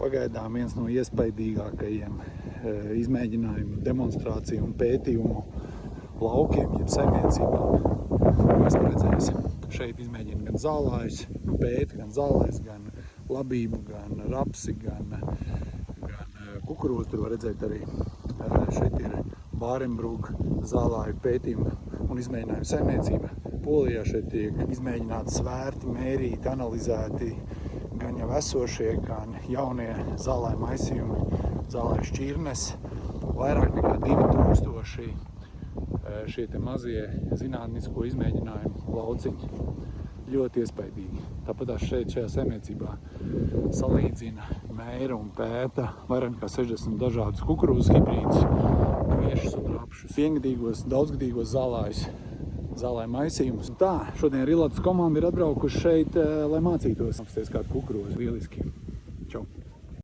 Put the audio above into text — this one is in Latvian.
Pagaidām viens no iespaidīgākajiem izmēģinājumu, demonstrāciju un pētījumu laukiem, jeb saimniecībām. Esmu redzējis, ka šeit izmēģina gan zālājus, pēta gan zālājus, gan labību, gan rapsi, gan kukurūzu. Tur var redzēt arī, šeit ir Bārenbrug zālāju pētījuma un izmēģinājuma saimniecība. Polijā šeit tiek izmēģināti svērti, mērīti, analizēti gan jau esošie, gan jaunie zālāju maisījumi, zālāju šķirnes. Vairāk nekā 2000 šie te mazie zinātnisko izmēģinājumu lauciņi. Ļoti iespaidīgi. Tāpat šeit šajā saimniecībā salīdzina, mēra un pēta vairāk nekā 60 dažādus kukurūzas hibrīdus, kviešus un rapšus, viengadīgos, daudzgadīgos zālāju maisījumus. Tā, šodien Rilatas komanda ir atbraukuši šeit, lai mācītos apsties kādu kukurūzu. Lieliski. Čau!